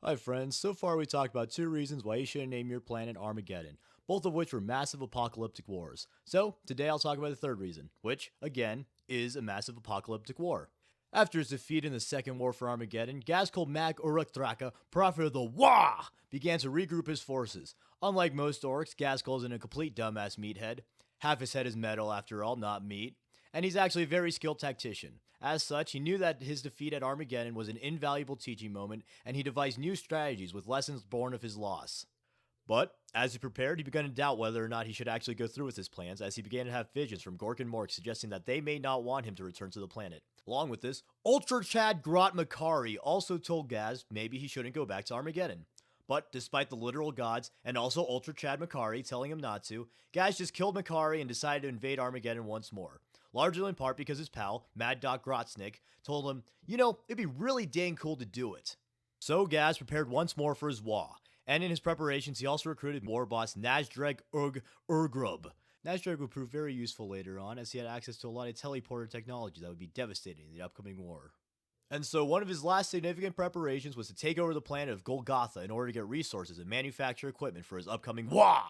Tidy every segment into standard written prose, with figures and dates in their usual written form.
Hi friends, so far we talked about two reasons why you shouldn't name your planet Armageddon, both of which were massive apocalyptic wars. So, today I'll talk about the third reason, which, again, is a massive apocalyptic war. After his defeat in the Second War for Armageddon, Ghazghkull Mag Uruktraka, prophet of the Wah, began to regroup his forces. Unlike most orcs, Ghazghkull isn't a complete dumbass meathead. Half his head is metal after all, not meat. And he's actually a very skilled tactician. As such, he knew that his defeat at Armageddon was an invaluable teaching moment, and he devised new strategies with lessons born of his loss. But, as he prepared, he began to doubt whether or not he should actually go through with his plans, as he began to have visions from Gork and Mork suggesting that they may not want him to return to the planet. Along with this, Ultra Chad Grot Makari also told Gaz maybe he shouldn't go back to Armageddon. But despite the literal gods and also Ultra Chad Makari telling him not to, Gaz just killed Makari and decided to invade Armageddon once more. Largely in part because his pal, Mad Doc Grotznick, told him, it'd be really dang cool to do it. So Gaz prepared once more for his Wa, and in his preparations he also recruited war boss Nazdreg Urgrub. Nazdreg would prove very useful later on, as he had access to a lot of teleporter technology that would be devastating in the upcoming war. And so one of his last significant preparations was to take over the planet of Golgotha in order to get resources and manufacture equipment for his upcoming Wah!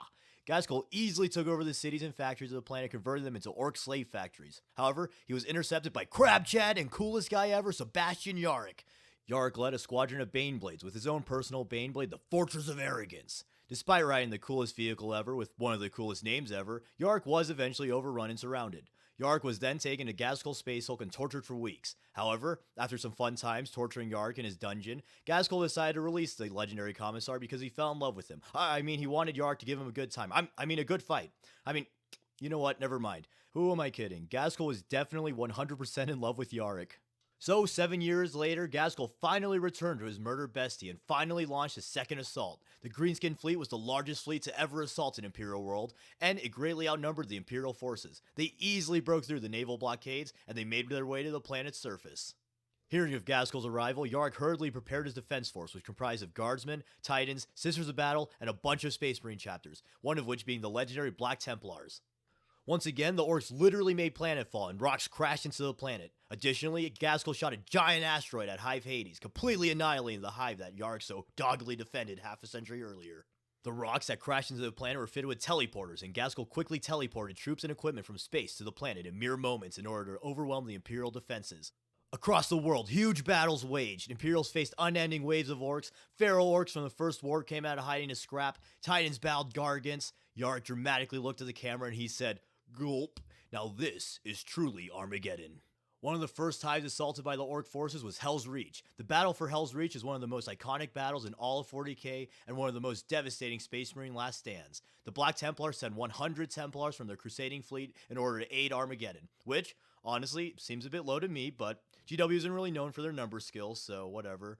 Ghazghkull easily took over the cities and factories of the planet, converting them into orc slave factories. However, he was intercepted by Crab Chad and coolest guy ever, Sebastian Yarrick. Yarrick led a squadron of Baneblades with his own personal Baneblade, the Fortress of Arrogance. Despite riding the coolest vehicle ever with one of the coolest names ever, Yarrick was eventually overrun and surrounded. Yarrick was then taken to Ghazghkull Space Hulk and tortured for weeks. However, after some fun times torturing Yarrick in his dungeon, Ghazghkull decided to release the legendary commissar because he fell in love with him. He wanted Yarrick to give him a good time. A good fight. You know what? Never mind. Who am I kidding? Ghazghkull was definitely 100% in love with Yarrick. So, 7 years later, Ghazghkull finally returned to his murdered bestie and finally launched his second assault. The Greenskin fleet was the largest fleet to ever assault an Imperial world, and it greatly outnumbered the Imperial forces. They easily broke through the naval blockades, and they made their way to the planet's surface. Hearing of Ghazghkull's arrival, Yarrick hurriedly prepared his defense force, which comprised of guardsmen, titans, sisters of battle, and a bunch of space marine chapters, one of which being the legendary Black Templars. Once again, the orcs literally made planetfall and rocks crashed into the planet. Additionally, Ghazghkull shot a giant asteroid at Hive Hades, completely annihilating the hive that Yarrick so doggedly defended half a century earlier. The rocks that crashed into the planet were fitted with teleporters, and Ghazghkull quickly teleported troops and equipment from space to the planet in mere moments in order to overwhelm the Imperial defenses. Across the world, huge battles waged. Imperials faced unending waves of orcs. Feral orcs from the First War came out of hiding to scrap. Titans battled Gargants. Yarrick dramatically looked at the camera and he said, "Gulp. Now this is truly Armageddon." One of the first hives assaulted by the orc forces was Helsreach. The battle for Helsreach is one of the most iconic battles in all of 40k and one of the most devastating Space Marine last stands. The Black Templars sent 100 Templars from their crusading fleet in order to aid Armageddon, which, honestly, seems a bit low to me, but GW isn't really known for their number skills, so whatever.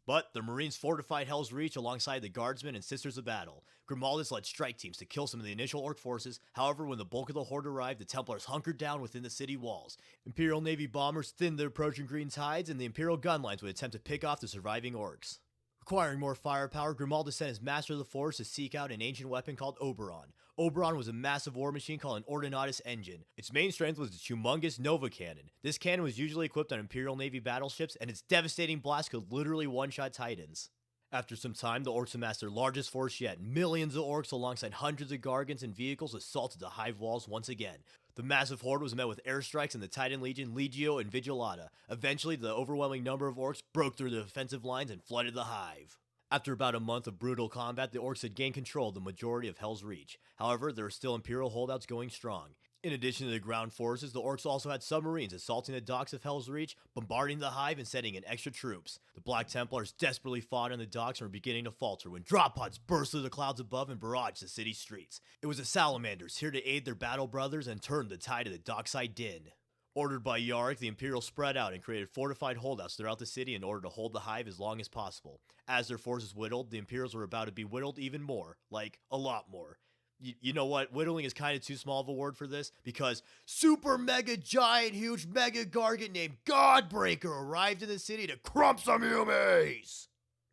But the Marines fortified Helsreach alongside the Guardsmen and Sisters of Battle. Grimaldus led strike teams to kill some of the initial orc forces. However, when the bulk of the horde arrived, the Templars hunkered down within the city walls. Imperial Navy bombers thinned the approaching green tides, and the Imperial gun lines would attempt to pick off the surviving orcs. Requiring more firepower, Grimaldus sent his Master of the Force to seek out an ancient weapon called Oberon. Oberon was a massive war machine called an Ordinatus engine. Its main strength was its humongous Nova cannon. This cannon was usually equipped on Imperial Navy battleships, and its devastating blast could literally one-shot Titans. After some time, the orcs amassed their largest force yet. Millions of orcs alongside hundreds of Gargants and vehicles assaulted the hive walls once again. The massive horde was met with airstrikes in the Titan Legion, Legio, and Vigilata. Eventually, the overwhelming number of orcs broke through the defensive lines and flooded the hive. After about a month of brutal combat, the orcs had gained control of the majority of Helsreach. However, there were still Imperial holdouts going strong. In addition to the ground forces, the orcs also had submarines assaulting the docks of Helsreach, bombarding the hive and sending in extra troops. The Black Templars desperately fought on the docks and were beginning to falter when drop pods burst through the clouds above and barraged the city streets. It was the Salamanders, here to aid their battle brothers and turn the tide of the dockside din. Ordered by Yarrick, the Imperials spread out and created fortified holdouts throughout the city in order to hold the hive as long as possible. As their forces whittled, the Imperials were about to be whittled even more. Like, a lot more. You know what? Whittling is kind of too small of a word for this, because super mega giant huge mega gargant named Godbreaker arrived in the city to crump some humans!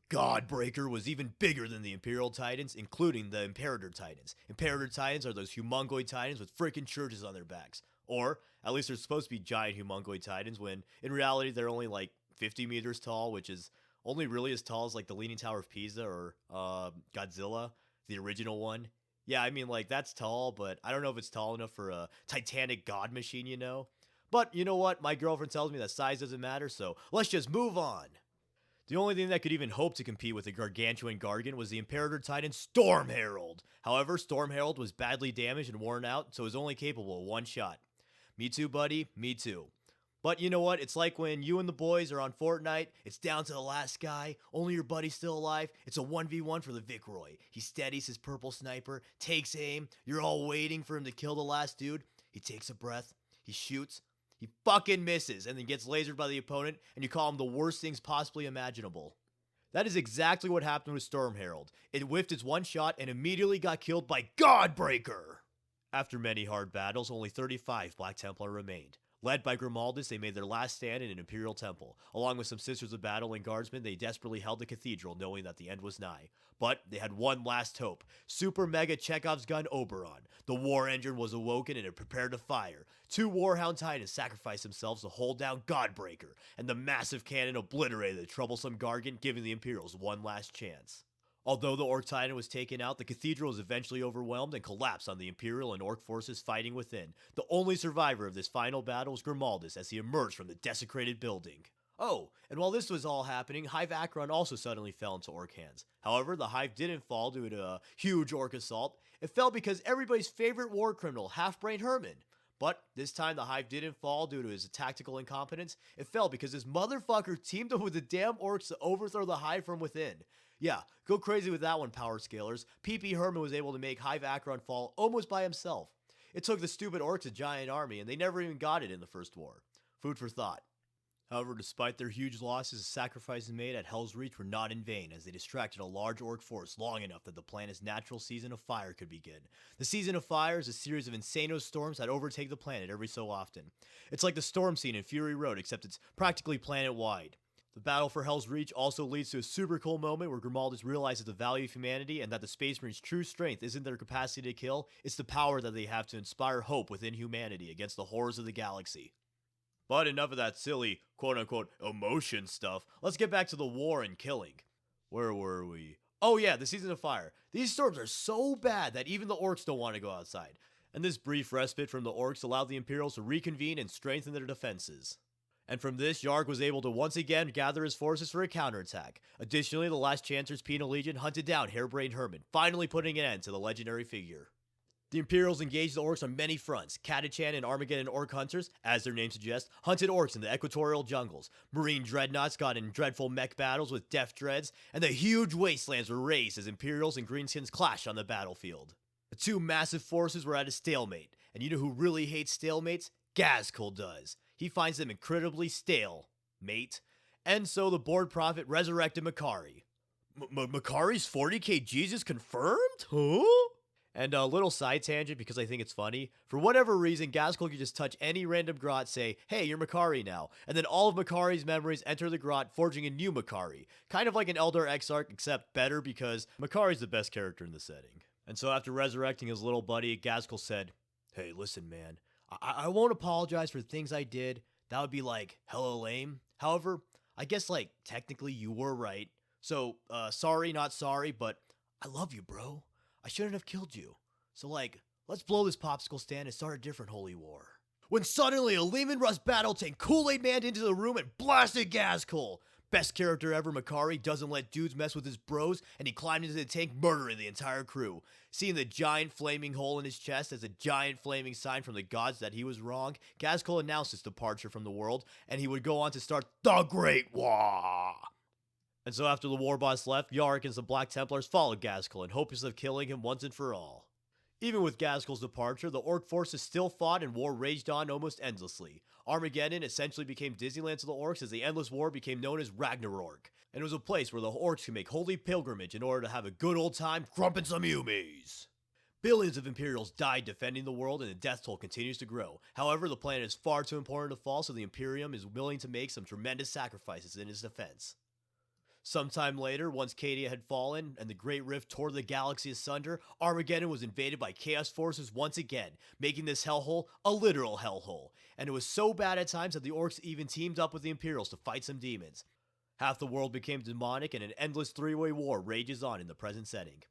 Godbreaker was even bigger than the Imperial Titans, including the Imperator Titans. Imperator Titans are those humongoid Titans with freaking churches on their backs. Or, at least they're supposed to be giant humongoid Titans, when in reality they're only like 50 meters tall, which is Only really as tall as like the Leaning Tower of Pisa or Godzilla, the original one. Yeah, I mean like that's tall, but I don't know if it's tall enough for a Titanic god machine, you know? But you know what? My girlfriend tells me that size doesn't matter, so let's just move on. The only thing that could even hope to compete with the gargantuan Gargan was the Imperator Titan Storm Herald. However, Storm Herald was badly damaged and worn out, so was only capable of one shot. Me too, buddy, me too. But you know what? It's like when you and the boys are on Fortnite, it's down to the last guy, only your buddy's still alive. It's a 1v1 for the Vicroy. He steadies his purple sniper, takes aim, you're all waiting for him to kill the last dude. He takes a breath, he shoots, he fucking misses, and then gets lasered by the opponent, and you call him the worst things possibly imaginable. That is exactly what happened with Storm Herald. It whiffed its one shot and immediately got killed by Godbreaker! After many hard battles, only 35 Black Templar remained. Led by Grimaldus, they made their last stand in an Imperial temple. Along with some Sisters of Battle and Guardsmen, they desperately held the cathedral, knowing that the end was nigh. But they had one last hope. Super Mega Chekhov's gun Oberon. The war engine was awoken and it prepared to fire. Two Warhound Titans sacrificed themselves to hold down Godbreaker, and the massive cannon obliterated the troublesome Gargan, giving the Imperials one last chance. Although the Orc Titan was taken out, the cathedral was eventually overwhelmed and collapsed on the Imperial and Orc forces fighting within. The only survivor of this final battle was Grimaldus as he emerged from the desecrated building. Oh, and while this was all happening, Hive Akron also suddenly fell into Orc hands. However, the Hive didn't fall due to a huge Orc assault. It fell because everybody's favorite war criminal, Half-Brain Herman. But this time the Hive didn't fall due to his tactical incompetence. It fell because this motherfucker teamed up with the damn Orcs to overthrow the Hive from within. Yeah, go crazy with that one, power scalers. PP Herman was able to make Hive Akron fall almost by himself. It took the stupid Orcs a giant army, and they never even got it in the First War. Food for thought. However, despite their huge losses, the sacrifices made at Helsreach were not in vain, as they distracted a large Orc force long enough that the planet's natural season of fire could begin. The season of fire is a series of insano storms that overtake the planet every so often. It's like the storm scene in Fury Road, except it's practically planet-wide. The battle for Helsreach also leads to a super cool moment where Grimaldus realizes the value of humanity and that the Space Marines' true strength isn't their capacity to kill, it's the power that they have to inspire hope within humanity against the horrors of the galaxy. But enough of that silly, quote-unquote, emotion stuff. Let's get back to the war and killing. Where were we? Oh yeah, the Season of Fire. These storms are so bad that even the Orcs don't want to go outside. And this brief respite from the Orcs allowed the Imperials to reconvene and strengthen their defenses. And from this, Yarrick was able to once again gather his forces for a counterattack. Additionally, the last Chancellor's Penal Legion hunted down Harebrained Herman, finally putting an end to the legendary figure. The Imperials engaged the Orcs on many fronts. Catachan and Armageddon Orc Hunters, as their name suggests, hunted Orcs in the equatorial jungles. Marine Dreadnoughts got in dreadful mech battles with Death Dreads, and the huge wastelands were raised as Imperials and Greenskins clashed on the battlefield. The two massive forces were at a stalemate, and you know who really hates stalemates? Ghazghkull does. He finds them incredibly stale, mate. And so the board prophet resurrected Makari. Makari's 40k Jesus confirmed? Huh? And a little side tangent because I think it's funny. For whatever reason, Ghazghkull can just touch any random grot, say, hey, you're Makari now. And then all of Makari's memories enter the grot, forging a new Makari. Kind of like an Eldar Exarch, except better because Makari's the best character in the setting. And so after resurrecting his little buddy, Ghazghkull said, hey, listen, man. I won't apologize for things I did. That would be like hella lame. However, I guess like technically you were right. So, sorry, not sorry, but I love you, bro. I shouldn't have killed you. So like, let's blow this popsicle stand and start a different holy war. When suddenly a Lehman Russ battle tank Kool-Aid Man into the room and blasted Ghazghkull. Best character ever, Makari doesn't let dudes mess with his bros, and he climbed into the tank, murdering the entire crew. Seeing the giant flaming hole in his chest as a giant flaming sign from the gods that he was wrong, Ghazghkull announced his departure from the world, and he would go on to start the Great War. And so after the war boss left, Yarrick and some Black Templars followed Ghazghkull in hopes of killing him once and for all. Even with Ghazghkull's departure, the Orc forces still fought and war raged on almost endlessly. Armageddon essentially became Disneyland to the Orcs as the endless war became known as Ragnarok, and it was a place where the Orcs could make holy pilgrimage in order to have a good old time grumping some Yumis. Billions of Imperials died defending the world, and the death toll continues to grow. However, the planet is far too important to fall, so the Imperium is willing to make some tremendous sacrifices in its defense. Sometime later, once Cadia had fallen and the Great Rift tore the galaxy asunder, Armageddon was invaded by Chaos forces once again, making this hellhole a literal hellhole. And it was so bad at times that the Orcs even teamed up with the Imperials to fight some demons. Half the world became demonic, and an endless three-way war rages on in the present setting.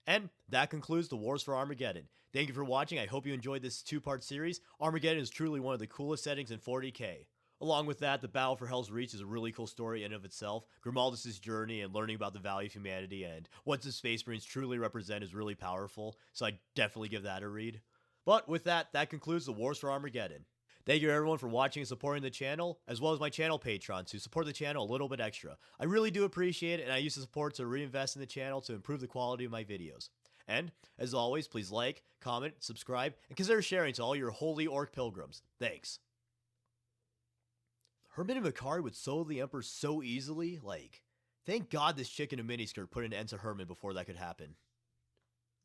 And that concludes the Wars for Armageddon. Thank you for watching. I hope you enjoyed this two-part series. Armageddon is truly one of the coolest settings in 40k. Along with that, the battle for Helsreach is a really cool story in and of itself. Grimaldus' journey and learning about the value of humanity and what the Space Marines truly represent is really powerful, so I definitely give that a read. But with that, that concludes the Wars for Armageddon. Thank you everyone for watching and supporting the channel, as well as my channel patrons who support the channel a little bit extra. I really do appreciate it, and I use the support to reinvest in the channel to improve the quality of my videos. And, as always, please like, comment, subscribe, and consider sharing to all your holy orc pilgrims. Thanks. Herman and Makari would solo the Emperor so easily, thank God this chick in a miniskirt put an end to Herman before that could happen.